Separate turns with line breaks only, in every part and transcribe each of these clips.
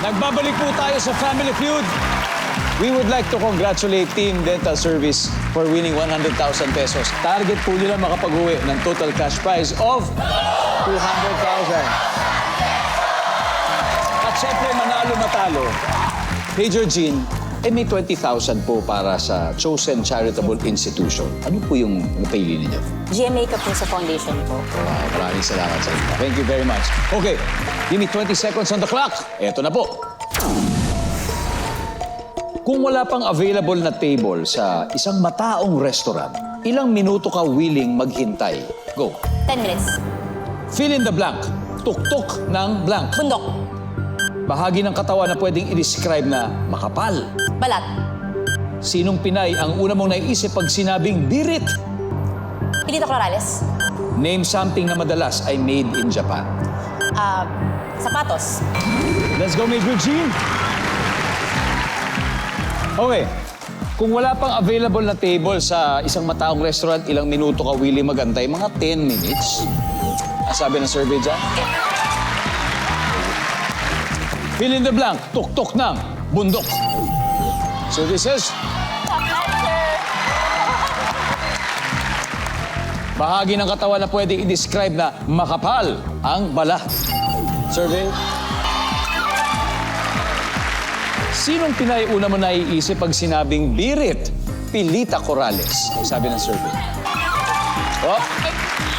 Nagbabalik po tayo sa Family Feud. We would like to congratulate Team Dental Service for winning 100,000 pesos. Target po nila makapag-uwi ng total cash prize of 200,000. At syempre, manalo-matalo, Major Jean, may 20,000 po para sa Chosen Charitable Institution. Ano po yung napili ninyo?
GMA ka po sa foundation po.
Wow, maraming salamat sa inyo. Thank you very much. Okay, give me 20 seconds on the clock. Eto na po. Kung wala pang available na table sa isang mataong restaurant, ilang minuto ka willing maghintay? Go.
10 minutes.
Fill in the blank. Tuktok ng blank.
Bundok.
Bahagi ng katawan na pwedeng i-describe na makapal.
Balat.
Sinong Pinay ang una mong naiisip pag sinabing birit?
Pilito Corrales.
Name something na madalas ay made in Japan.
Sapatos.
Let's go, Major Jean. Okay. Kung wala pang available na table sa isang mataong restaurant, ilang minuto ka willing magantay? Mga 10 minutes. Ang sabi ng survey dyan? Fill in the blank. Tuktok ng bundok. Services. Bahagi ng katawan na pwedeng i-describe na makapal ang balat. Survey. Sinong Pinay una mo naiisip pag sinabing birit? Pilita Corrales. Sabi ng survey. Oh,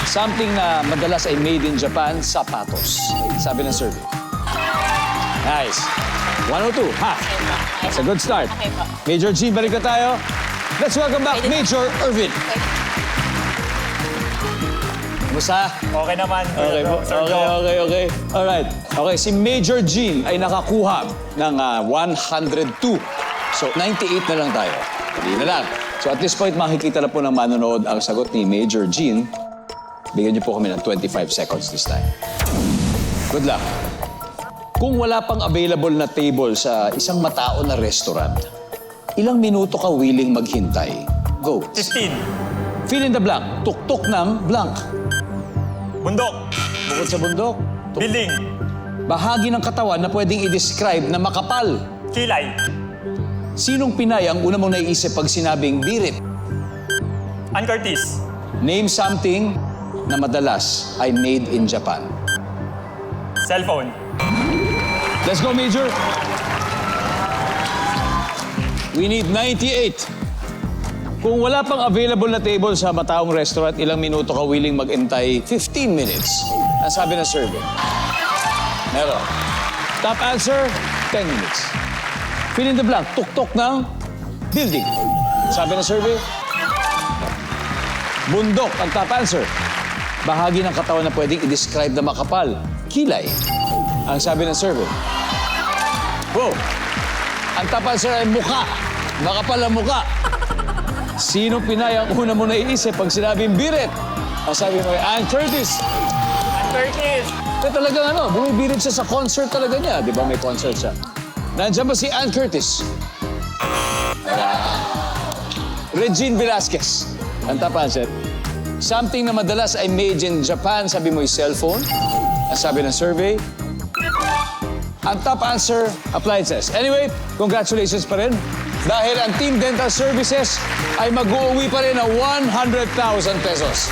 something na madalas ay made in Japan, sapatos. Sabi ng survey. Nice. 102, ha? That's a good start.
Okay po.
Major G, balik na tayo. Let's welcome back Major Irvin. Kumusta?
Okay naman.
Okay po. Okay. Alright. Okay, si Major Jean ay nakakuha ng 102. So, 98 na lang tayo. Hindi na lang. So, at this point, makikita na po ng manonood ang sagot ni Major Jean. Bigyan niyo po kami ng 25 seconds this time. Good luck. Kung wala pang available na table sa isang matao na restaurant, ilang minuto ka willing maghintay? Go.
15.
Fill in the blank. Tuktok ng blank.
Bundok.
Bukod sa bundok.
Building.
Bahagi ng katawan na pwedeng i-describe na makapal.
Kilay.
Sinong Pinay ang una mong naiisip pag sinabing birit?
Ann Curtis.
Name something na madalas ay made in Japan.
Cellphone.
Let's go, Major. We need 98. Kung wala pang available na table sa mataong restaurant, ilang minuto ka willing mag-intay? 15 minutes. Ang sabi ng survey. Meron. Top answer, 10 minutes. Fill in the blank. Tuktok ng building. Sabi ng survey. Bundok ang top answer. Bahagi ng katawan na pwedeng i-describe na makapal. Kilay. Ang sabi ng survey. Wow. Ang top answer ay mukha. Makapal ang mukha. Sino Pinay ang una mo naiisip pag sinabing birit? Ang sabi mo ay Ann Curtis.
Ann Curtis.
Pero talagang bumibirit siya sa concert talaga niya. Di ba may concert siya? Nandiyan ba si Ann Curtis? Regine Velasquez. Ang top answer. Something na madalas ay made in Japan, sabi mo ay cellphone. Ang sabi ng survey. Ang top answer, appliances. Anyway, congratulations pa rin. Dahil ang Team Dental Services ay mag-uuwi pa rin ng 100,000 pesos.